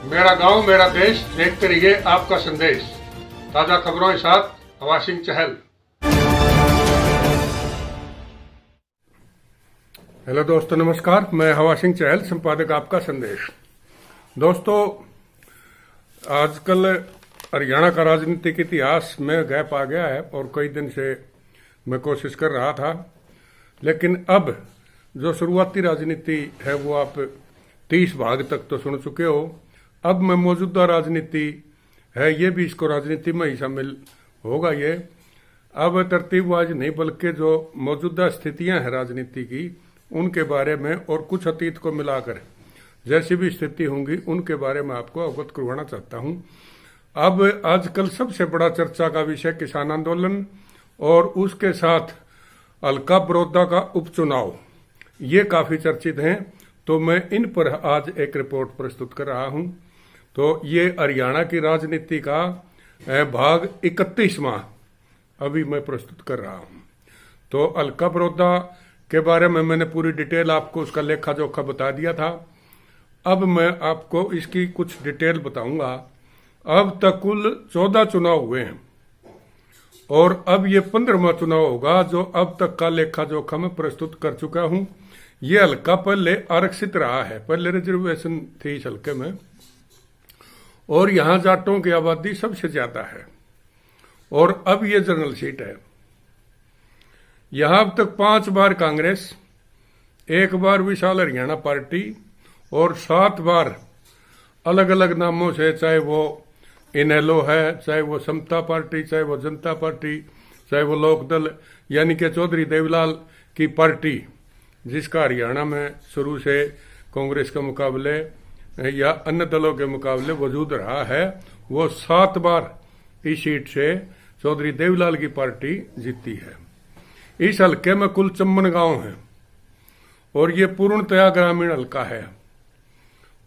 मेरा गांव मेरा देश देखते रहिए आपका संदेश। ताजा खबरों के साथ हवा सिंह चहल। हेलो दोस्तों, नमस्कार। मैं हवा सिंह चहल, संपादक आपका संदेश। दोस्तों, आजकल हरियाणा का राजनीतिक इतिहास में गैप आ गया है और कई दिन से मैं कोशिश कर रहा था, लेकिन अब जो शुरुआती राजनीति है वो आप 30 भाग तक तो सुन चुके हो। अब मैं मौजूदा राजनीति है ये भी इसको राजनीति में ही शामिल होगा। ये अब तरतीबवाज नहीं बल्कि जो मौजूदा स्थितियां हैं राजनीति की उनके बारे में और कुछ अतीत को मिलाकर जैसी भी स्थिति होंगी उनके बारे में आपको अवगत करवाना चाहता हूं। अब आजकल सबसे बड़ा चर्चा का विषय किसान आंदोलन और उसके साथ अलका बड़ौदा का उपचुनाव, ये काफी चर्चित हैं, तो मैं इन पर आज एक रिपोर्ट प्रस्तुत कर रहा हूं। तो ये हरियाणा की राजनीति का भाग 31वां अभी मैं प्रस्तुत कर रहा हूं। तो अलका बड़ौदा के बारे में मैंने पूरी डिटेल आपको उसका लेखा जोखा बता दिया था। अब मैं आपको इसकी कुछ डिटेल बताऊंगा। अब तक कुल 14 चुनाव हुए हैं और अब ये 15वां चुनाव होगा जो अब तक का लेखा जोखा मैं प्रस्तुत कर चुका हूं। ये हल्का पहले आरक्षित रहा है, पहले रिजर्वेशन थी इस हल्के में, और यहां जाटों की आबादी सबसे ज्यादा है और अब ये जनरल सीट है। यहां अब तक 5 बार कांग्रेस, 1 बार विशाल हरियाणा पार्टी और 7 बार अलग अलग नामों से, चाहे वो इनेलो है, चाहे वो समता पार्टी, चाहे वो जनता पार्टी, चाहे वो लोकदल यानी कि चौधरी देवीलाल की पार्टी, जिसका हरियाणा में शुरू से कांग्रेस के मुकाबले या अन्य दलों के मुकाबले वजूद रहा है, वो 7 बार इस सीट से चौधरी देवीलाल की पार्टी जीती है। इस हल्के में कुल 54 गांव हैं और ये पूर्णतया ग्रामीण हल्का है।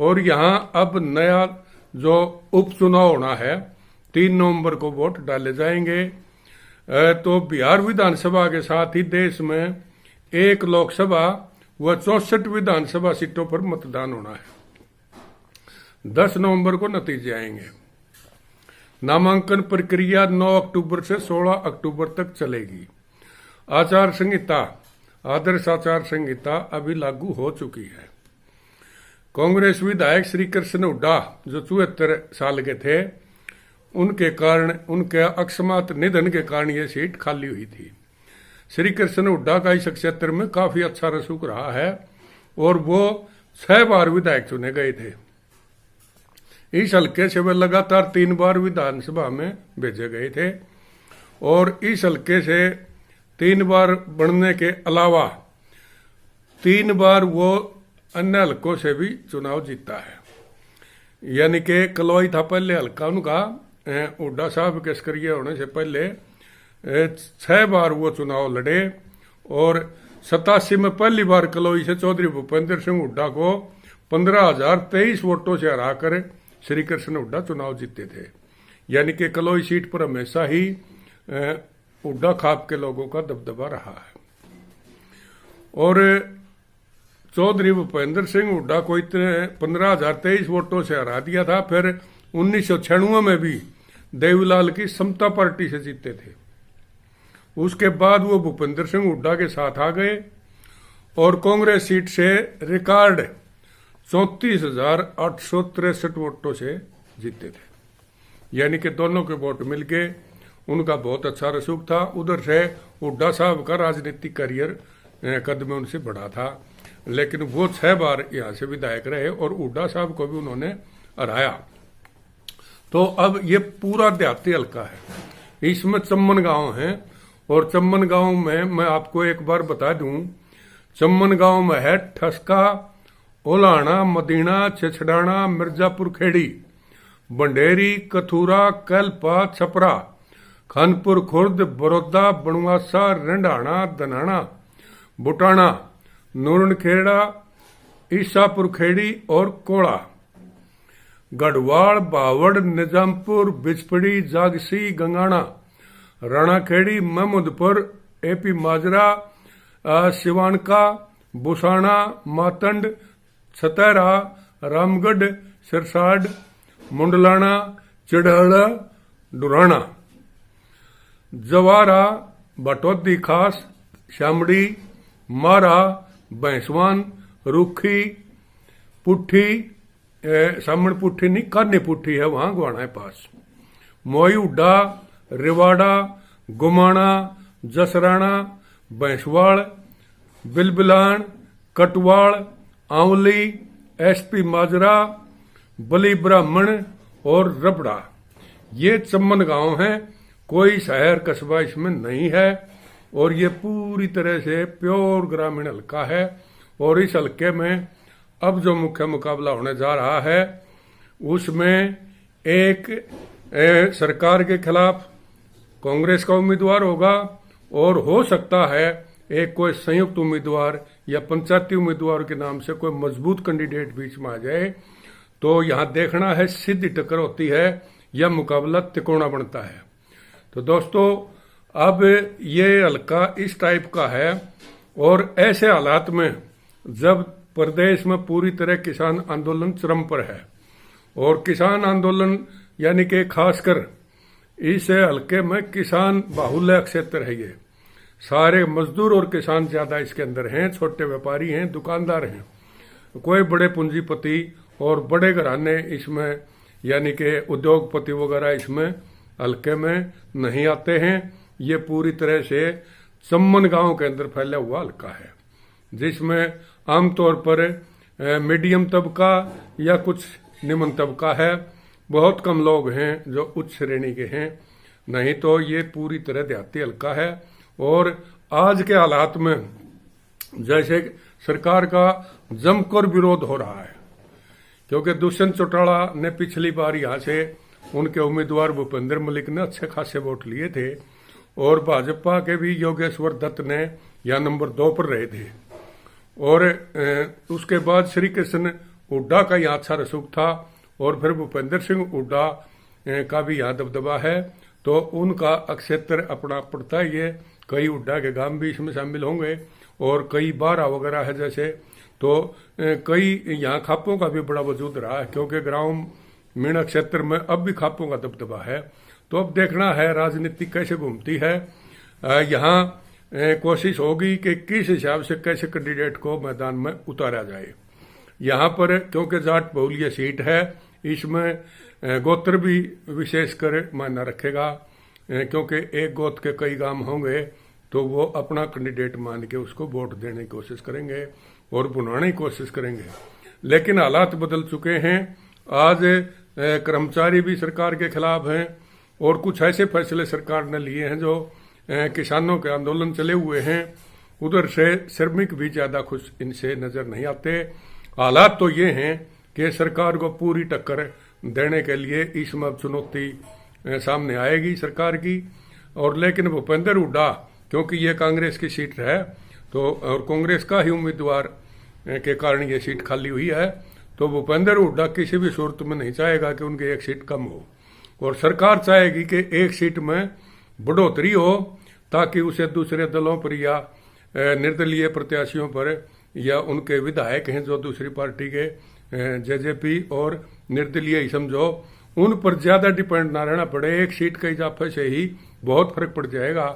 और यहां अब नया जो उपचुनाव होना है, 3 नवंबर को वोट डाले जाएंगे। तो बिहार विधानसभा के साथ ही देश में 1 लोकसभा व 64 विधानसभा सीटों पर मतदान होना है। 10 नवंबर को नतीजे आएंगे। नामांकन प्रक्रिया 9 अक्टूबर से 16 अक्टूबर तक चलेगी। आचार संहिता, आदर्श आचार संहिता अभी लागू हो चुकी है। कांग्रेस विधायक श्री कृष्ण हुड्डा जो 74 साल के थे, उनके कारण, उनके अकस्मात निधन के कारण यह सीट खाली हुई थी। श्री कृष्ण हुड्डा का इस क्षेत्र में काफी अच्छा रसूख रहा है और वो 6 बार विधायक चुने गए थे। इस हल्के से वे लगातार 3 बार विधानसभा में भेजे गए थे और इस हल्के से 3 बार बनने के अलावा 3 बार वो अन्य हल्कों से भी चुनाव जीता है। यानी कि कलोई था पहले हल्का उनका, हुड्डा साहब के सक्रिय होने से पहले 6 बार वो चुनाव लड़े और 87 में पहली बार कलोई से चौधरी भूपेंद्र सिंह हुड्डा को 15,023 वोटों से हराकर श्री कृष्ण हुड्डा चुनाव जीते थे। यानी कि कलोई सीट पर हमेशा ही हुड्डा खाप के लोगों का दबदबा रहा है। और चौधरी भूपेंद्र सिंह हुड्डा को इतने 15,023 वोटों से हरा दिया था। फिर 1996 में भी देवीलाल की समता पार्टी से जीते थे। उसके बाद वो भूपेंद्र सिंह हुड्डा के साथ आ गए और कांग्रेस सीट से रिकॉर्ड 34,863 वोटों से जीते थे। यानी कि दोनों के वोट मिलके उनका बहुत अच्छा रसूख था। उधर से हुड्डा साहब का राजनीतिक करियर कद में उनसे बढ़ा था, लेकिन वो 6 बार यहां से विधायक रहे और हुड्डा साहब को भी उन्होंने हराया। तो अब ये पूरा देहाती हल्का है, इसमें 54 गांव हैं और 54 गांव में मैं आपको एक बार बता दूं, 54 गांव में है ठसका, ओलाना, मदीना, छिछड़ाना, मिर्जापुर खेड़ी, बंडेरी, कथूरा, कलपा, छपरा, खानपुर खुर्द, बड़ौदा, बनवासा, रंडाना, दनाना, बुटाना, नूरनखेड़ा, ईसापुर खेड़ी और कोड़ा, गढ़वाल, बावड़, निजामपुर, बिचपड़ी, जागसी, गंगाना, राणाखेड़ी, महमूदपुर, एपी माजरा, सिवानका, बुसाना, मातंड, छतरा, रामगढ़, सिरसाड, मुंडलाना, चिड़हड़ा, डुराना, जवारा, बटौदी खास, शामड़ी, मारा, भैंसवान, रुखी, पुट्ठी, सामण पुट्ठी नहीं कान्नी पुट्ठी है वहां गुआना है पास, मोई उड्डा, रिवाड़ा, गुमाना, जसराना, भैंसवाड़, बिलबिलान, कटवाड़, आंवली, एसपी माजरा, बली ब्राह्मण और रबड़ा। ये चम्मन गांव हैं, कोई शहर कस्बा इसमें नहीं है और ये पूरी तरह से प्योर ग्रामीण हल्का है। और इस हल्के में अब जो मुख्य मुकाबला होने जा रहा है उसमें एक सरकार के खिलाफ कांग्रेस का उम्मीदवार होगा और हो सकता है एक कोई संयुक्त उम्मीदवार या पंचायती उम्मीदवार के नाम से कोई मजबूत कैंडिडेट बीच में आ जाए। तो यहां देखना है सीधी टक्कर होती है या मुकाबला तिकोना बनता है। तो दोस्तों अब ये हल्का इस टाइप का है और ऐसे हालात में जब प्रदेश में पूरी तरह किसान आंदोलन चरम पर है और किसान आंदोलन यानी कि खासकर इस हल्के में किसान बाहुल्य क्षेत्र है, ये सारे मजदूर और किसान ज्यादा इसके अंदर हैं, छोटे व्यापारी हैं, दुकानदार हैं, कोई बड़े पूंजीपति और बड़े घराने इसमें यानी कि उद्योगपति वगैरह इसमें हल्के में नहीं आते हैं। ये पूरी तरह से चम्मन गांव के अंदर फैला हुआ हल्का है जिसमें आमतौर पर मीडियम तबका या कुछ निम्न तबका है, बहुत कम लोग हैं जो उच्च श्रेणी के हैं, नहीं तो ये पूरी तरह देहाती हल्का है। और आज के हालात में जैसे सरकार का जमकर विरोध हो रहा है क्योंकि दुष्यंत चौटाला ने पिछली बार यहां से उनके उम्मीदवार भूपेंद्र मलिक ने अच्छे खासे वोट लिए थे और भाजपा के भी योगेश्वर दत्त ने यहां नंबर 2 पर रहे थे और उसके बाद श्री कृष्ण हुड्डा का यहाँ अच्छा रसूख था और फिर भूपेंद्र सिंह हुड्डा का भी यहाँ दबदबा है। तो उनका क्षेत्र अपना पड़ता ही है, कई हुड्डा के गांव भी इसमें शामिल होंगे और कई बारा वगैरह है जैसे, तो कई यहाँ खापों का भी बड़ा वजूद रहा है क्योंकि ग्रामीण क्षेत्र में अब भी खापों का दबदबा है। तो अब देखना है राजनीति कैसे घूमती है। यहाँ कोशिश होगी कि किस हिसाब से कैसे कैंडिडेट को मैदान में उतारा जाए। यहाँ पर क्योंकि जाट बहुल्य सीट है, इसमें गोत्र भी विशेषकर मायना रखेगा क्योंकि एक गोत्र के कई गांव होंगे तो वो अपना कैंडिडेट मान के उसको वोट देने की कोशिश करेंगे और बुलाने की कोशिश करेंगे। लेकिन हालात बदल चुके हैं, आज कर्मचारी भी सरकार के खिलाफ हैं और कुछ ऐसे फैसले सरकार ने लिए हैं जो किसानों के आंदोलन चले हुए हैं, उधर से श्रमिक भी ज्यादा खुश इनसे नजर नहीं आते। हालात तो ये हैं कि सरकार को पूरी टक्कर देने के लिए इसमें चुनौती सामने आएगी सरकार की। और लेकिन भूपेंद्र हुड्डा क्योंकि ये कांग्रेस की सीट है तो और कांग्रेस का ही उम्मीदवार के कारण ये सीट खाली हुई है, तो भूपेंद्र हुड्डा किसी भी सूरत में नहीं चाहेगा कि उनकी एक सीट कम हो और सरकार चाहेगी कि एक सीट में बढ़ोतरी हो ताकि उसे दूसरे दलों पर या निर्दलीय प्रत्याशियों पर या उनके विधायक हैं जो दूसरी पार्टी के जेजेपी और निर्दलीय ही समझो, उन पर ज्यादा डिपेंड ना रहना पड़े। एक सीट के इजाफे से ही बहुत फर्क पड़ जाएगा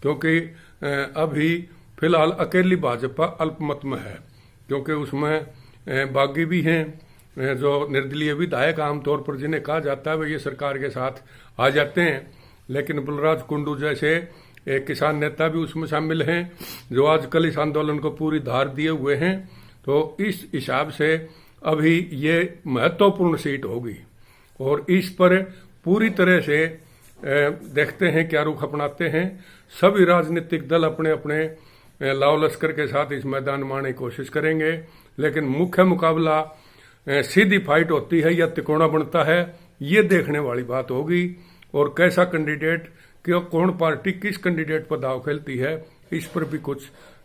क्योंकि अभी फिलहाल अकेली भाजपा अल्पमत में है क्योंकि उसमें बागी भी हैं जो निर्दलीय विधायक आमतौर पर जिन्हें कहा जाता है वे ये सरकार के साथ आ जाते हैं, लेकिन बलराज कुंडू जैसे एक किसान नेता भी उसमें शामिल हैं जो आजकल इस आंदोलन को पूरी धार दिए हुए हैं। तो इस हिसाब से अभी ये महत्वपूर्ण सीट होगी और इस पर पूरी तरह से देखते हैं क्या रुख अपनाते हैं। सभी राजनीतिक दल अपने अपने लाव लश्कर के साथ इस मैदान में आने की कोशिश करेंगे, लेकिन मुख्य मुकाबला सीधी फाइट होती है या तिकोना बनता है, ये देखने वाली बात होगी। और कैसा कैंडिडेट कि कौन पार्टी किस कैंडिडेट पर दाव खेलती है इस पर भी कुछ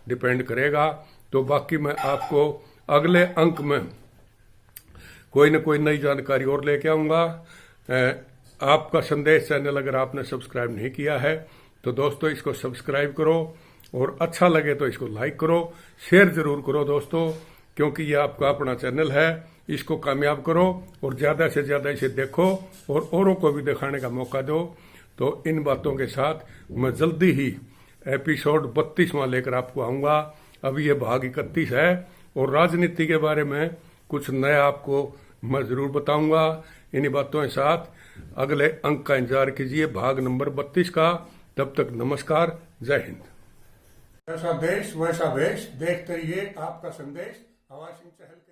डिपेंड करेगा। तो बाकी मैं आपको अगले अंक में कोई न कोई नई जानकारी और लेके आऊंगा। आपका संदेश चैनल अगर आपने सब्सक्राइब नहीं किया है तो दोस्तों इसको सब्सक्राइब करो और अच्छा लगे तो इसको लाइक करो, शेयर जरूर करो दोस्तों, क्योंकि ये आपका अपना चैनल है, इसको कामयाब करो और ज्यादा से ज्यादा इसे देखो और औरों को भी दिखाने का मौका दो। तो इन बातों के साथ मैं जल्दी ही एपिसोड 32वां लेकर आपको आऊंगा। अभी ये भाग 31 है और राजनीति के बारे में कुछ नया आपको मैं जरूर बताऊंगा। इन्हीं बातों के साथ अगले अंक का इंतजार कीजिए, भाग नंबर 32 का। तब तक नमस्कार, जय हिंद। ऐसा देश वैसा वेश, देखते रहिए आपका संदेश। हवा सिंह चहल के